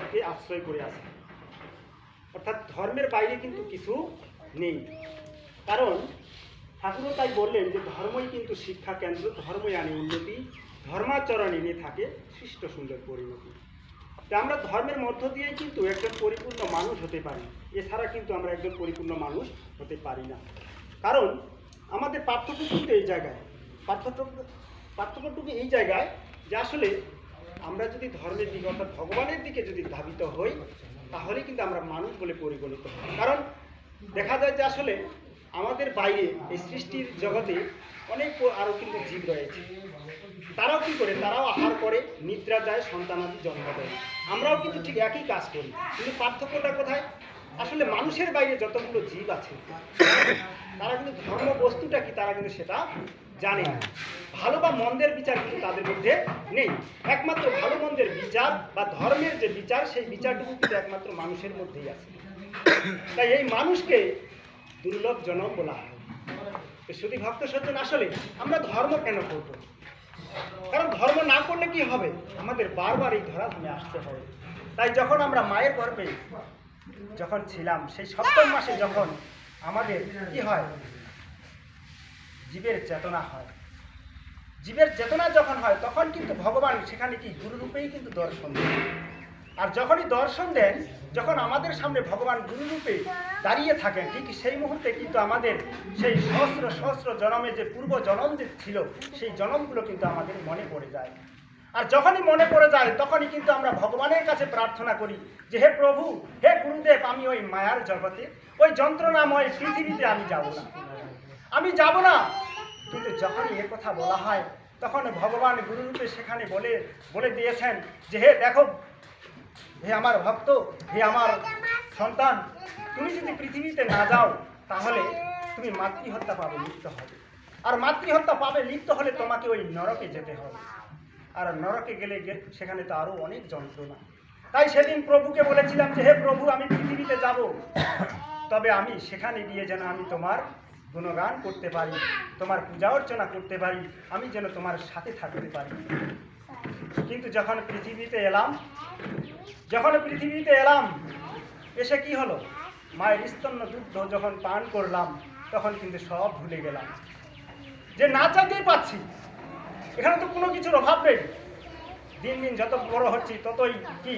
জগৎকে আশ্রয় করে আছে। অর্থাৎ ধর্মের বাইরে কিন্তু কিছু নেই। কারণ ঠাকুরও তাই বললেন যে ধর্মই কিন্তু শিক্ষা কেন্দ্র, ধর্মই আনে উন্নতি, ধর্মাচরণ এনে থাকে সৃষ্ট সুন্দর পরিণতি। তা আমরা ধর্মের মধ্য দিয়েই কিন্তু একজন পরিপূর্ণ মানুষ হতে পারি, এছাড়া কিন্তু আমরা একজন পরিপূর্ণ মানুষ হতে পারি না। কারণ আমাদের পার্থক্য কিন্তু এই জায়গায়, পার্থক্যটুকু এই জায়গায় যে আসলে আমরা যদি ধর্মের দিকে অর্থাৎ ভগবানের দিকে যদি ধাবিত হই, তাহলে কিন্তু আমরা মানুষ বলে পরিগণিত হই। কারণ দেখা যায় যে আসলে আমাদের বাইরে এই সৃষ্টির জগতে অনেক আরও কিন্তু জীব রয়েছে। তারাও কী করে? তারাও আহার করে, নিদ্রা যায়, সন্তানাদি জন্ম দেয়। আমরাও কিন্তু ঠিক একই কাজ করি, কিন্তু পার্থক্যটা কোথায়? আসলে মানুষের বাইরে যতগুলো জীব আছে তারা কিন্তু ধর্ম বস্তুটা কি তারা কিন্তু সেটা জানে না। ভালো বা মন্দের বিচার কিন্তু তাদের মধ্যে নেই। একমাত্র ভালো মন্দের বিচার বা ধর্মের যে বিচার, সেই বিচারটুকু কিন্তু একমাত্র মানুষের মধ্যেই আছে। তাই এই মানুষকে দুর্লভ জনম বলা হয়। শুধু ভক্ত সজ্জন, আসলে আমরা ধর্ম কেন করব? কারণ ধর্ম না করলে কি হবে? আমাদের বারবার এই ধরাধামে আসতে হবে। তাই যখন আমরা মায়ের গর্ভে যখন ছিলাম, সেই সপ্তম মাসে যখন আমাদের কি হয়? জীবের চেতনা হয়। জীবের চেতনা যখন হয় তখন কিন্তু ভগবান সেখানে কি গুরুরূপেই কিন্তু দর্শন দেন। আর যখনই দর্শন দেন, যখন আমাদের সামনে ভগবান গুরুরূপে দাঁড়িয়ে থাকেন, ঠিক সেই মুহূর্তে কিন্তু আমাদের সেই সহস্র সহস্র জনমে যে পূর্ব জনম যে ছিল, সেই জনমগুলো কিন্তু আমাদের মনে পড়ে যায়। আর যখনই মনে পড়ে যায় তখনই কিন্তু আমরা ভগবানের কাছে প্রার্থনা করি যে হে প্রভু, হে গুরুদেব, আমি ওই মায়ার জগতে, ওই যন্ত্রণাময় পৃথিবীতে আমি যাব না, আমি যাব না। কিন্তু যখনই এ কথা বলা হয় তখন ভগবান গুরুরূপে সেখানে বলে দিয়েছেন যে হে দেখো, হে আমার ভক্ত, হে আমার সন্তান, তুমি যদি পৃথিবীতে না যাও তাহলে তুমি মাতৃহত্যা পাবে লিপ্ত হবে। আর মাতৃহত্যা পাবে লিপ্ত হলে তোমাকে ওই নরকে যেতে হবে। আর নরকে গেলে সেখানে তো আরও অনেক যন্ত্রণা। তাই সেদিন প্রভুকে বলেছিলাম যে হে প্রভু, আমি পৃথিবীতে যাব, তবে আমি সেখানে গিয়ে যেন আমি তোমার গুণগান করতে পারি, তোমার পূজা অর্চনা করতে পারি, আমি যেন তোমার সাথে থাকতে পারি। কিন্তু যখন পৃথিবীতে এলাম, এসে কি হলো? মায়ের স্তন্য দুগ্ধ যখন পান করলাম তখন কিন্তু সব ভুলে গেলাম যে না চাইতেই পাচ্ছি, এখানে তো কোনো কিছুর অভাব নেই। দিন দিন যত বড় হচ্ছি ততই কি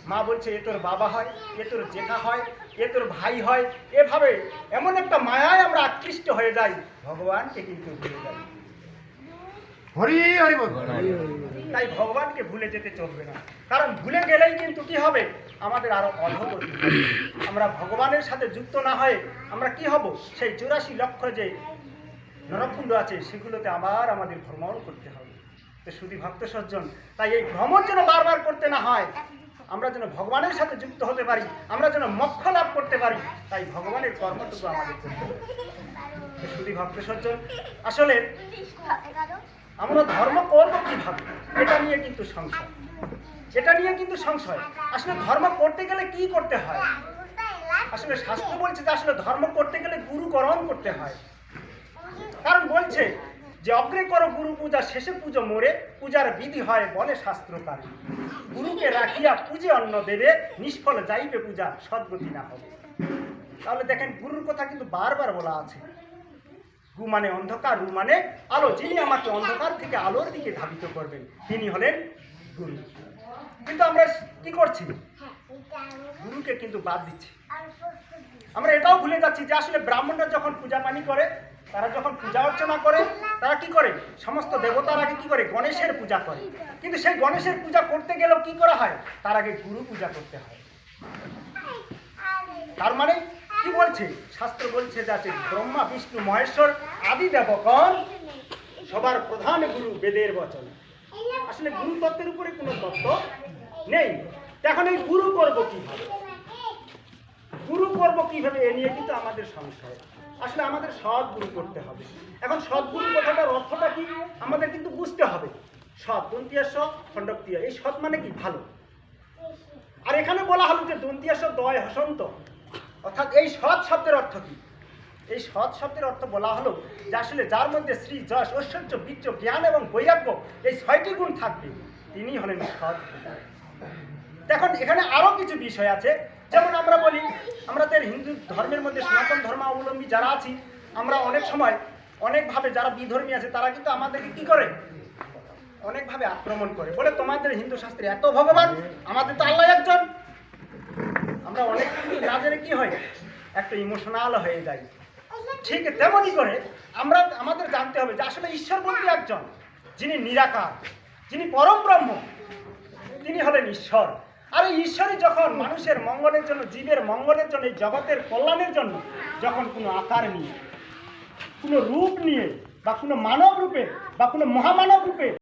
মা বলছে এ তোর বাবা হয়, এ তোর জেঠা হয়, এ তোর ভাই হয়। এভাবে এমন একটা মায়ায় আমরা আকৃষ্ট হয়ে যাই, ভগবানকে কিন্তু ভুলে যাই। হরি হরি বল। তাই ভগবানকে ভুলে যেতে চলবে না। কারণ ভুলে গেলেই কিন্তু কি হবে? আমাদের আরো অধোগতি হবে। আমরা ভগবানের সাথে যুক্ত না হয়ে আমরা কি হব? সেই 84 লক্ষ যে নরকুণ্ড আছে সেগুলোতে আবার আমাদের ভ্রমণ করতে হবে। তো শুধু ভক্ত সজ্জন, তাই এই ভ্রমণ যেন বারবার করতে না হয়, আমরা যেন ভগবানের সাথে যুক্ত হতে পারি, আমরা যেন মোক্ষ লাভ করতে পারি, তাই ভগবানের কর্মটুকু আমাদের করতে হবে। শুধু ভক্ত সজ্জন, আসলে আমরা ধর্ম করবো কিভাবে, এটা নিয়ে কিন্তু সংশয়। আসলে ধর্ম করতে গেলে কি করতে হয়? আসলে শাস্ত্র বলছে যে আসলে ধর্ম করতে গেলে গুরুকরণ করতে হয়। কারণ বলছে যে অগ্রে করো গুরু পূজা, শেষে পুজো মোরে, পূজার বিধি হয় বলে শাস্ত্রকারী। গুরুকে রাখিয়া পূজে অন্ন দেবে, নিষ্ফল যাইবে পূজা, সদ্গতি না হবে। তাহলে দেখেন, গুরুর কথা কিন্তু বারবার বলা আছে। গু মানে অন্ধকার, রু মানে আলো। যিনি আমাকে অন্ধকার থেকে আলোর দিকে ধাবিত করবেন তিনি হলেন গুরু। কিন্তু আমরা কি করছি? গুরুকে কিন্তু বাদ দিচ্ছি। আমরা এটাও ভুলে যাচ্ছি যে আসলে ব্রাহ্মণরা যখন পূজা পানি করে, তারা যখন পূজা অর্চনা করে, তারা কি করে? সমস্ত দেবতার আগে কি করে? গণেশের পূজা করে। কিন্তু সেই গণেশের পূজা করতে গেলেও কি করা হয়? তার আগে গুরু পূজা করতে হয়। তার মানে কি বলছে? শাস্ত্র বলছে যে আছে ব্রহ্মা বিষ্ণু মহেশ্বর আদি দেবগণ, সবার প্রধান গুরু বেদের বচন। আসলে গুরু তত্ত্বের উপরে কোনো তত্ত্ব নেই। এখন এই গুরু করব কিভাবে এ নিয়ে কিন্তু আমাদের সংশয়। আসলে আমাদের সদ্গুরু করতে হবে। এখন সদ্গুরু কথাটার অর্থটা কি আমাদের কিন্তু বুঝতে হবে। সৎ, দন্তিয়া স, খণ্ডক্তিয়া। এই সৎ মানে কি? ভালো। আর এখানে বলা হলো যে দন্তিয়া স দয় হসন্ত, অর্থাৎ এই সৎ শব্দের অর্থ কি? এই সৎ শব্দের অর্থ বলা হলো যে আসলে যার মধ্যে শ্রী, যশ, ঐশ্বর্য, বীর্য, জ্ঞান এবং বৈরাগ্য এই 6টি গুণ থাকবে, তিনি হলেন সৎ। দেখুন এখানে আরো কিছু বিষয় আছে, যেমন আমরা বলি আমাদের হিন্দু ধর্মের মধ্যে সনাতন ধর্মাবলম্বী যারা আছি, আমরা অনেক সময় অনেকভাবে যারা বিধর্মী আছে তারা কিন্তু আমাদেরকে কি করে, অনেকভাবে আক্রমণ করে, বলে তোমাদের হিন্দু শাস্ত্রে এত ভগবান, আমাদের তো আল্লাহ একজন। আমরা অনেক না জেনে কি হয়, একটা ইমোশনাল হয়ে যাই। ঠিক তেমনই করে আমাদের জানতে হবে যে আসলে ঈশ্বর বলতে একজন, যিনি নিরাকার, যিনি পরম ব্রহ্ম, তিনি হলেন ঈশ্বর। আর এই ঈশ্বরই যখন মানুষের মঙ্গলের জন্য, জীবের মঙ্গলের জন্য, এই জগতের কল্যাণের জন্য যখন কোনো আকার নিয়ে, কোনো রূপ নিয়ে, বা কোনো মানব রূপে বা কোনো মহামানব রূপে